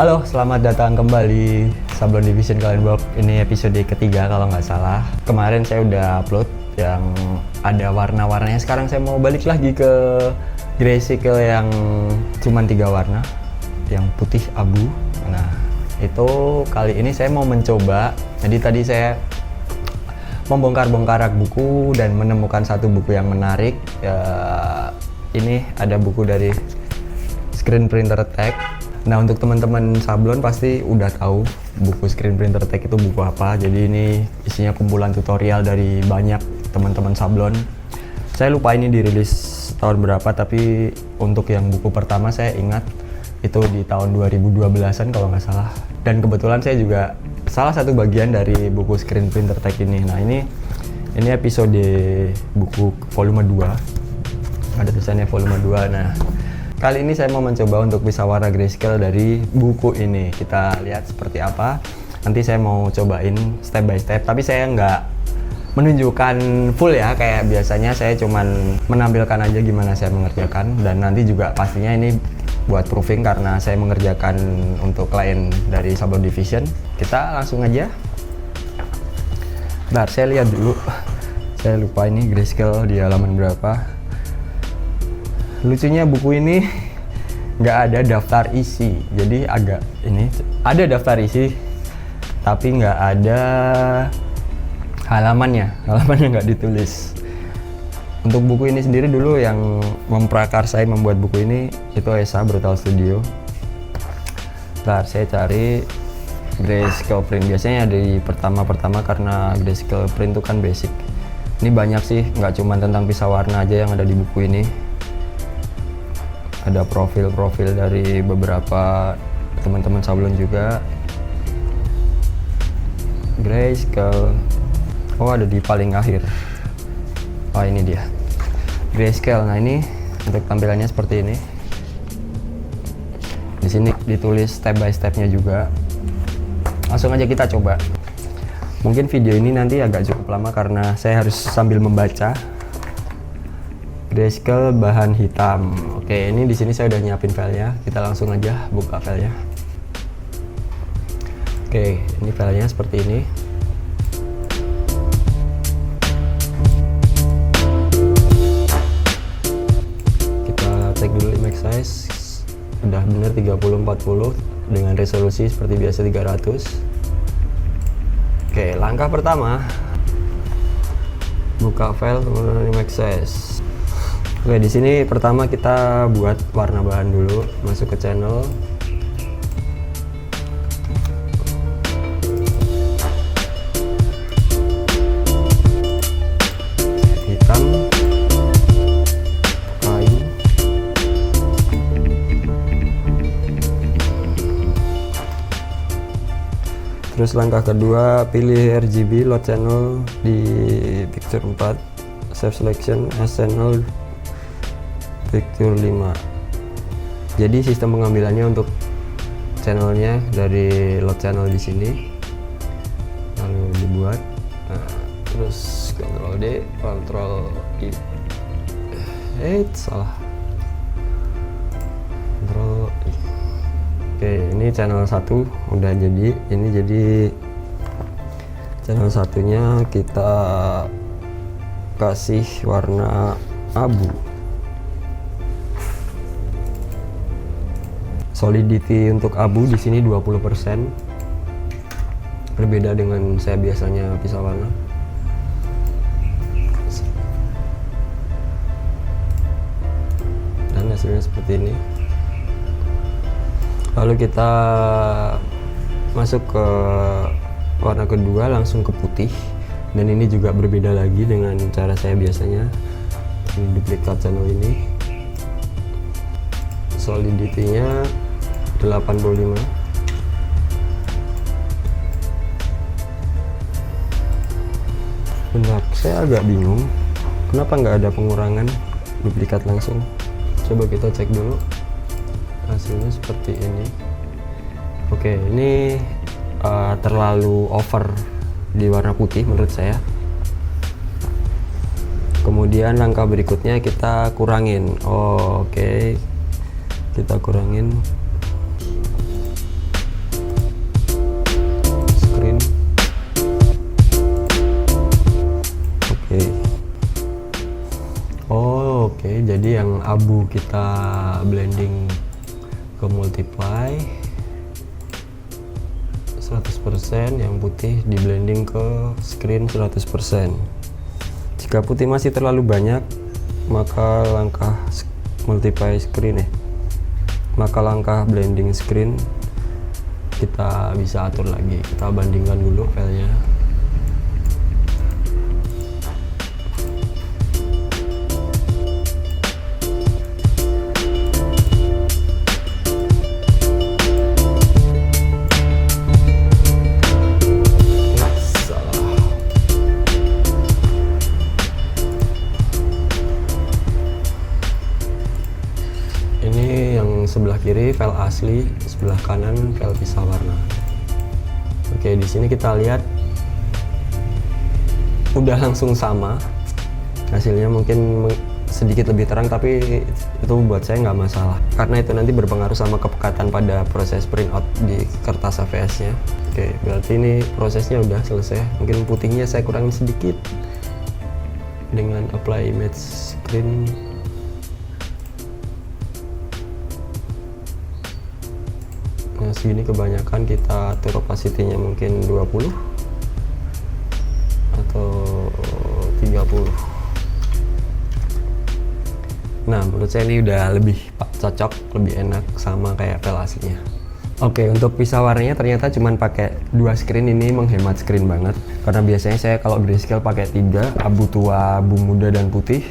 Halo, selamat datang kembali Sablon Division Kalian Blog. Ini episode ketiga kalau nggak salah. Kemarin saya udah upload yang ada warna-warnanya. Sekarang saya mau balik lagi ke Graysicle yang cuma 3 warna, yang putih abu. Nah, itu kali ini saya mau mencoba. Jadi tadi saya membongkar-bongkar rak buku dan menemukan satu buku yang menarik. Ini ada buku dari Screen Printer Tech. Nah, untuk teman-teman sablon pasti udah tahu buku Screen Printer Tech itu buku apa. Jadi ini isinya kumpulan tutorial dari banyak teman-teman sablon. Saya lupa ini dirilis tahun berapa, tapi untuk yang buku pertama saya ingat itu di tahun 2012-an kalau nggak salah. Dan kebetulan saya juga salah satu bagian dari buku Screen Printer Tech ini. Nah, ini episode buku volume 2. Ada tulisannya volume 2. Nah, kali ini saya mau mencoba untuk bisa warna grayscale dari buku ini. Kita lihat seperti apa. Nanti saya mau cobain step by step, tapi saya nggak menunjukkan full ya, kayak biasanya saya cuman menampilkan aja gimana saya mengerjakan. Dan nanti juga pastinya ini buat proofing karena saya mengerjakan untuk klien dari Sablon Division. Kita langsung aja. Bentar, saya lihat dulu. Saya lupa ini grayscale di halaman berapa. Lucunya buku ini nggak ada daftar isi, jadi agak ini ada daftar isi tapi nggak ada halamannya nggak ditulis. Untuk buku ini sendiri dulu yang memprakarsai membuat buku ini itu ESA Brutal Studio. Ntar saya cari grayscale print, biasanya di pertama karena grayscale print itu kan basic. Ini banyak sih, nggak cuma tentang pisah warna aja yang ada di buku ini. Ada profil-profil dari beberapa teman-teman sablon juga. Grayscale, oh ada di paling akhir. Oh ini dia, grayscale. Nah ini untuk tampilannya seperti ini. Di sini ditulis step by stepnya juga. Langsung aja kita coba. Mungkin video ini nanti agak cukup lama karena saya harus sambil membaca. Grayscale bahan hitam. Oke, ini di sini saya udah nyiapin filenya. Kita langsung aja buka filenya. Oke, ini filenya seperti ini. Kita cek dulu image size. Udah bener 30-40 dengan resolusi seperti biasa 300. Oke, langkah pertama buka file kemudian image size. Oke, di sini pertama kita buat warna bahan dulu, masuk ke channel. Hitam, kayu. Terus langkah kedua, pilih RGB load channel di picture 4, save selection as channel picture 5. Jadi sistem pengambilannya untuk channelnya dari load channel di sini, lalu dibuat. Nah, terus Ctrl D, Ctrl I. Salah. Ctrl I. Oke, ini channel 1 udah jadi. Ini jadi channel satunya kita kasih warna abu. Solidity untuk abu di sini 20%. Berbeda dengan saya biasanya pisah warna. Dan hasilnya seperti ini. Lalu kita masuk ke warna kedua, langsung ke putih. Dan ini juga berbeda lagi dengan cara saya biasanya. Ini duplikat channel ini. Solidity-nya 85. Bentar, saya agak bingung kenapa nggak ada pengurangan duplikat langsung. Coba kita cek dulu. Hasilnya seperti ini. Oke, ini terlalu over di warna putih menurut saya. Kemudian langkah berikutnya kita kurangin. Oke. Kita kurangin. abu kita blending ke multiply 100%, yang putih di blending ke screen 100%. Jika putih masih terlalu banyak, maka langkah multiply screen maka langkah blending screen kita bisa atur lagi. Kita bandingkan dulu filenya. Sebelah kiri file asli, sebelah kanan file pisah warna. Oke, di sini kita lihat udah langsung sama hasilnya. Mungkin sedikit lebih terang, tapi itu buat saya nggak masalah karena itu nanti berpengaruh sama kepekatan pada proses printout di kertas AVS nya. Oke, berarti ini prosesnya udah selesai. Mungkin putihnya saya kurangin sedikit dengan apply image screen. Nah, segini kebanyakan, kita atur opacity-nya mungkin 20 atau 30. Nah, menurut saya ini udah lebih cocok, lebih enak sama kayak file aslinya. Oke, untuk pisah warnanya ternyata cuman pakai 2 screen, ini menghemat screen banget. Karena biasanya saya kalau grayscale pakai 3, abu tua, abu muda, dan putih.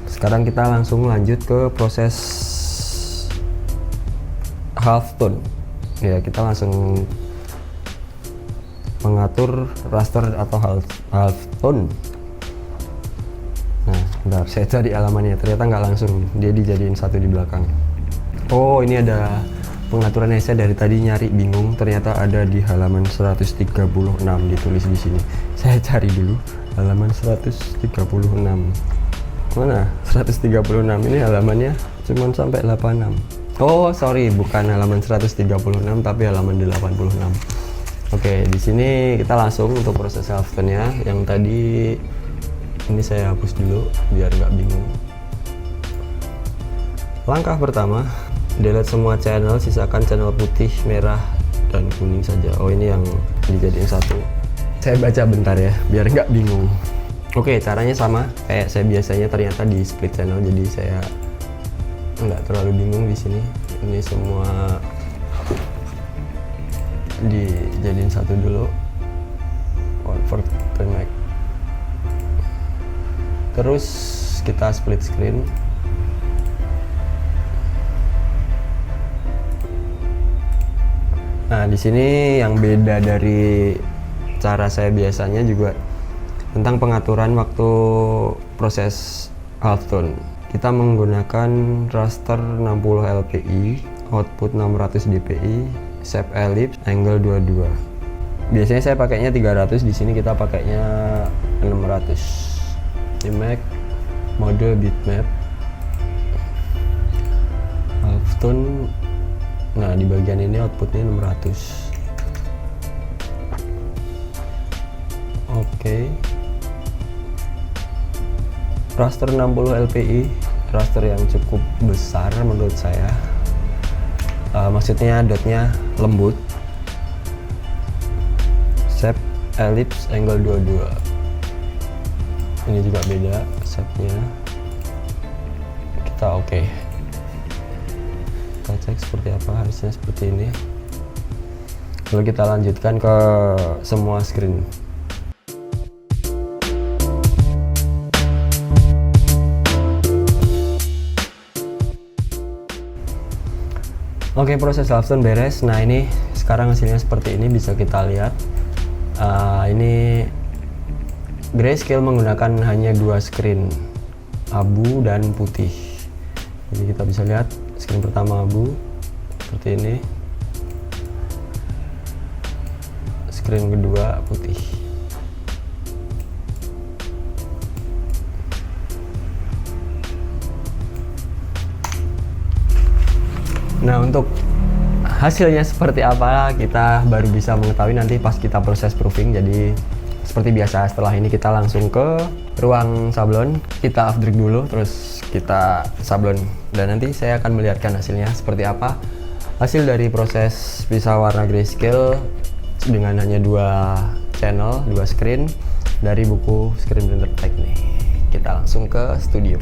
Sekarang kita langsung lanjut ke proses half tone. Ya, kita langsung mengatur raster atau half tone. Nah, bentar, saya cari halamannya, ternyata nggak langsung, dia dijadiin satu di belakang. Oh, ini ada pengaturannya, saya dari tadi nyari bingung, ternyata ada di halaman 136 ditulis di sini. Saya cari dulu halaman 136. Mana? 136 ini halamannya cuman sampai 86. Oh, sorry, bukan halaman 136 tapi halaman 86. Oke, di sini kita langsung untuk proses half tone-nya. Yang tadi ini saya hapus dulu biar nggak bingung. Langkah pertama, delete semua channel, sisakan channel putih, merah, dan kuning saja. Oh, ini yang dijadiin satu. Saya baca bentar ya, biar nggak bingung. Oke, caranya sama kayak saya biasanya, ternyata di split channel, jadi saya nggak terlalu bingung di sini. Ini semua dijadiin satu dulu. Convert to Mac. Terus kita split screen. Nah, di sini yang beda dari cara saya biasanya juga tentang pengaturan waktu proses half tone. Kita menggunakan raster 60 LPI, output 600 dpi, shape ellipse, angle 22. Biasanya saya pakainya 300, di sini kita pakainya 600. Image, mode bitmap, half tone. Nah, di bagian ini outputnya 600. Oke. Raster 60 LPI, raster yang cukup besar menurut saya. Maksudnya dotnya lembut. Shape ellipse, angle 22. Ini juga beda shape-nya. Kita oke. Kita cek seperti apa, harusnya seperti ini. Lalu kita lanjutkan ke semua screen. Oke, proses half tone beres. Nah, ini sekarang hasilnya seperti ini, bisa kita lihat. Ini grayscale menggunakan hanya 2 screen, abu dan putih. Jadi kita bisa lihat screen pertama abu seperti ini, screen kedua putih. Nah, untuk hasilnya seperti apa kita baru bisa mengetahui nanti pas kita proses proofing. Jadi seperti biasa setelah ini kita langsung ke ruang sablon, kita off drink dulu terus kita sablon dan nanti saya akan melihatkan hasilnya seperti apa hasil dari proses pisah warna grayscale dengan hanya 2 channel, 2 screen dari buku Screen Printer Technique. Kita langsung ke studio.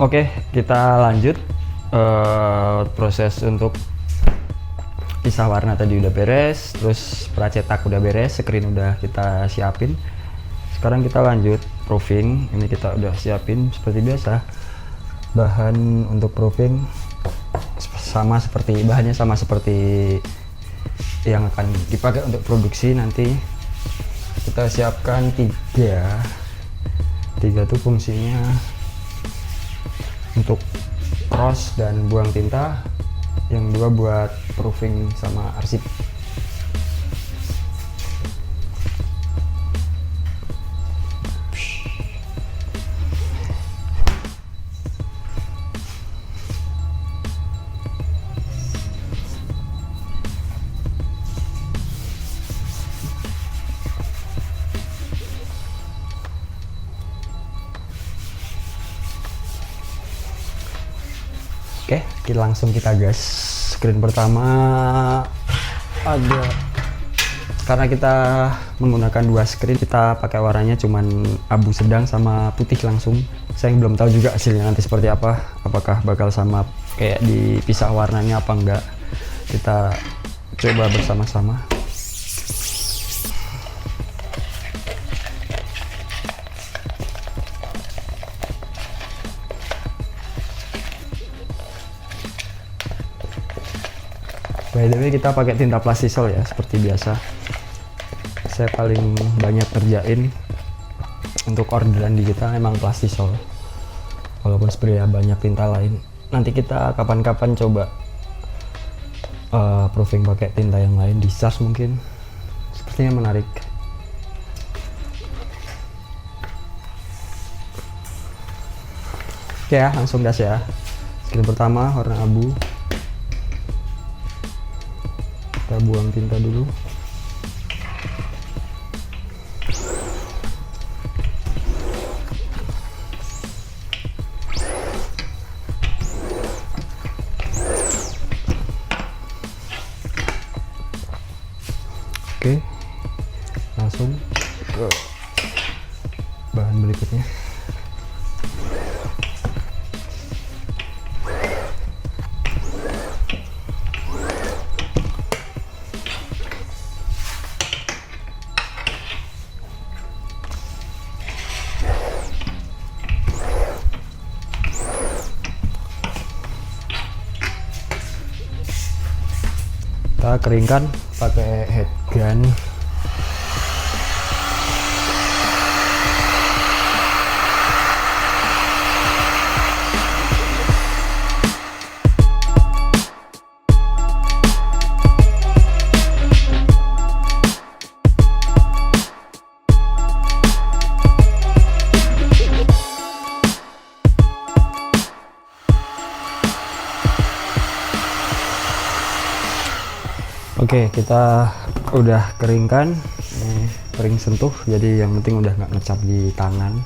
Oke, kita lanjut. Proses untuk pisah warna tadi udah beres, terus pracetak udah beres, screen udah kita siapin. Sekarang kita lanjut proofing. Ini kita udah siapin seperti biasa. Bahan untuk proofing bahannya sama seperti yang akan dipakai untuk produksi nanti. Kita siapkan 3 tuh fungsinya untuk cross dan buang tinta, yang 2 buat proofing sama arsip. Oke, langsung kita gas. Screen pertama ada, karena kita menggunakan 2 screen, kita pakai warnanya cuman abu sedang sama putih langsung. Saya belum tahu juga hasilnya nanti seperti apa, apakah bakal sama kayak di pisah warnanya apa enggak. Kita coba bersama-sama. By the way, kita pakai tinta plastisol ya, seperti biasa. Saya paling banyak kerjain untuk orderan di kita emang plastisol. Walaupun sebenarnya banyak tinta lain. Nanti kita kapan-kapan coba proofing pakai tinta yang lain, di SARS mungkin. Sepertinya menarik. Oke ya, langsung gas ya. Screen pertama warna abu. Kita buang tinta dulu. Oke, langsung ke bahan berikutnya. Kita keringkan pakai head gun. Oke, kita udah keringkan, kering sentuh, jadi yang penting udah nggak ngecap di tangan.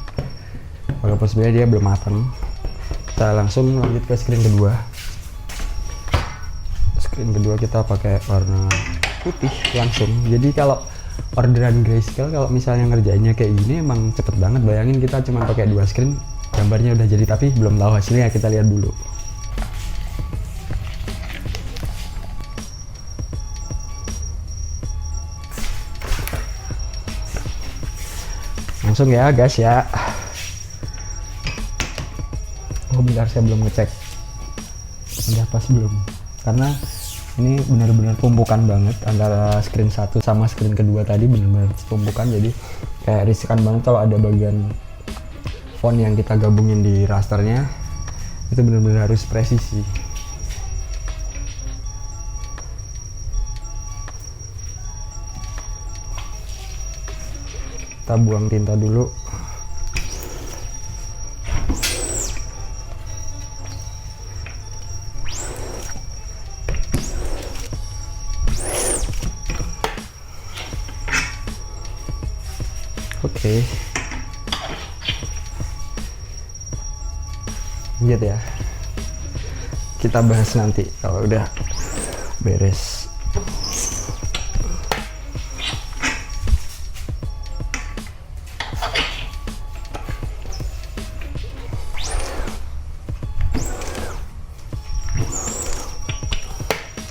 Walaupun sebenarnya dia belum matang. Kita langsung lanjut ke screen kedua. Screen kedua kita pakai warna putih langsung. Jadi kalau orderan grayscale, kalau misalnya ngerjainnya kayak gini emang cepet banget. Bayangin kita cuma pakai 2 screen, gambarnya udah jadi, tapi belum tahu hasilnya. Kita lihat dulu. Langsung ya guys ya. Oh bentar, saya belum ngecek udah pas belum, karena Ini benar-benar tumpukan banget antara screen 1 sama screen kedua tadi, benar-benar tumpukan, jadi kayak riskan banget kalau ada bagian font yang kita gabungin di rasternya. Itu benar-benar harus presisi. Kita buang tinta dulu. Oke. Gitu ya. Kita bahas nanti kalau udah beres.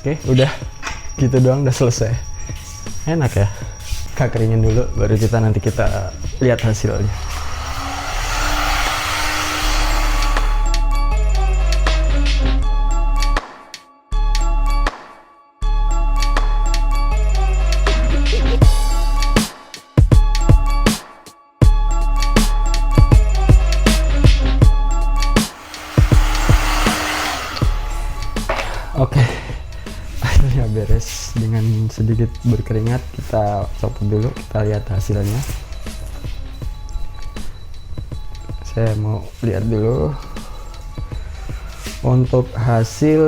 Oke, udah gitu doang, udah selesai. Enak ya. Kita keringin dulu, baru nanti kita lihat hasilnya. Oke, akhirnya beres dengan sedikit berkeringat. Kita copot dulu, kita lihat hasilnya. Saya mau lihat dulu. Untuk hasil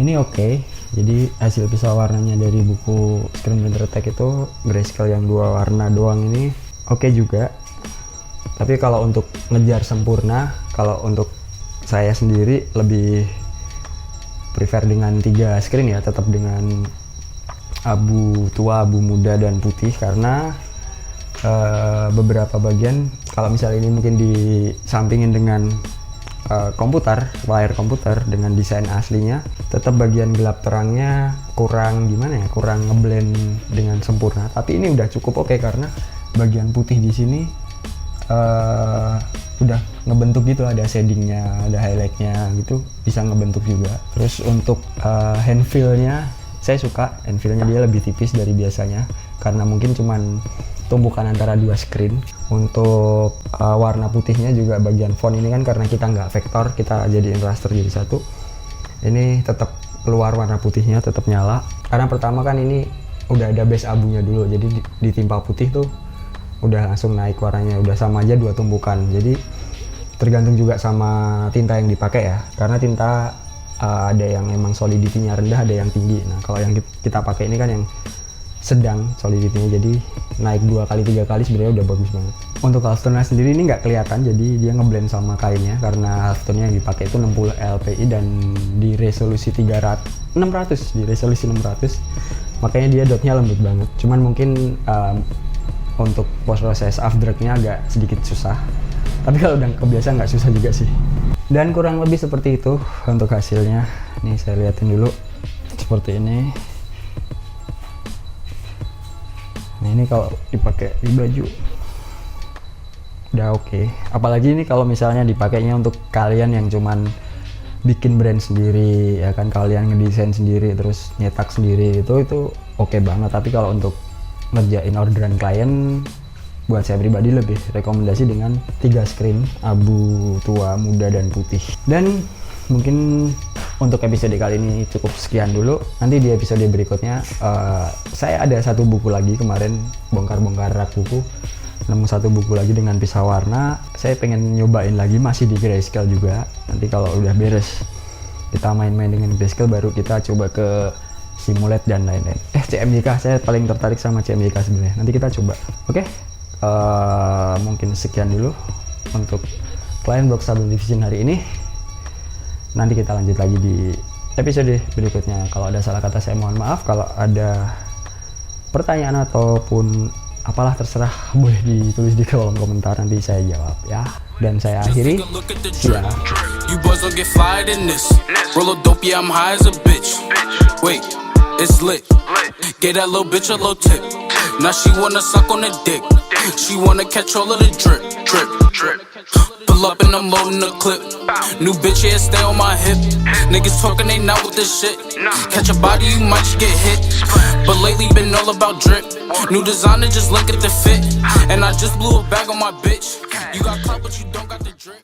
ini oke. Jadi hasil pisau warnanya dari buku Screen Printer Tech itu grayscale yang 2 warna doang ini oke juga. Tapi kalau untuk ngejar sempurna, kalau untuk saya sendiri lebih prefer dengan 3 screen ya, tetap dengan abu tua, abu muda, dan putih, karena beberapa bagian kalau misalnya ini mungkin disampingin dengan komputer, layar komputer dengan desain aslinya, tetap bagian gelap terangnya kurang gimana ya, kurang ngeblend dengan sempurna. Tapi ini udah cukup oke karena bagian putih di sini udah ngebentuk gitu, ada shadingnya, ada highlightnya gitu, bisa ngebentuk juga. Terus untuk hand feel-nya, saya suka hand feel-nya, dia lebih tipis dari biasanya karena mungkin cuman tumbukan antara 2 screen. Untuk warna putihnya juga bagian font ini kan karena kita nggak vektor, kita jadiin raster jadi satu. Ini tetap keluar warna putihnya, tetap nyala. Karena pertama kan ini udah ada base abunya dulu, jadi ditimpa putih tuh udah langsung naik warnanya, udah sama aja 2 tumbukan. Jadi tergantung juga sama tinta yang dipakai ya, karena tinta ada yang emang solidity-nya rendah, ada yang tinggi. Nah kalau yang kita pakai ini kan yang sedang solidity-nya, jadi naik 2 kali 3 kali sebenarnya udah bagus banget. Untuk halftone-nya sendiri ini nggak kelihatan, jadi dia ngeblend sama kainnya karena halftone-nya yang dipakai itu 60 LPI dan di resolusi 600, di resolusi 600, makanya dia dotnya lembut banget. Cuman mungkin untuk proses afterwork-nya agak sedikit susah, tapi kalau udah kebiasa nggak susah juga sih. Dan kurang lebih seperti itu untuk hasilnya. Nih saya liatin dulu, seperti ini. Nah ini kalau dipakai di baju udah oke. Apalagi ini kalau misalnya dipakainya untuk kalian yang cuman bikin brand sendiri ya kan, kalian ngedesain sendiri terus nyetak sendiri, itu oke banget. Tapi kalau untuk ngerjain orderan klien, buat saya pribadi lebih rekomendasi dengan 3 screen, abu, tua, muda, dan putih. Dan mungkin untuk episode kali ini cukup sekian dulu. Nanti di episode berikutnya saya ada 1 buku lagi, kemarin bongkar-bongkar rak buku, nemu 1 buku lagi dengan pisau warna. Saya pengen nyobain lagi, masih di grayscale juga. Nanti kalau udah beres kita main-main dengan grayscale, baru kita coba ke Simulate dan lain-lain. CMYK, saya paling tertarik sama CMYK sebenarnya. Nanti kita coba. Oke, mungkin sekian dulu untuk ClientWorks Sablon Division hari ini. Nanti kita lanjut lagi di episode berikutnya. Kalau ada salah kata saya mohon maaf. Kalau ada pertanyaan ataupun apalah terserah, boleh ditulis di kolom komentar, nanti saya jawab ya. Dan saya akhiri. Ya. You boys don't get fired in this. Roll a dope, yeah, I'm high as a bitch. Wait, it's lit. Get that little bitch a little tip. Now she wanna suck on the dick. She wanna catch all of the drip, drip, drip. Pull up and I'm loading the clip. New bitch, yeah, stay on my hip. Niggas talking, they not with this shit. Catch a body, you might just get hit. But lately been all about drip. New designer, just look at the fit. And I just blew a bag on my bitch. You got clout, but you don't got the drip.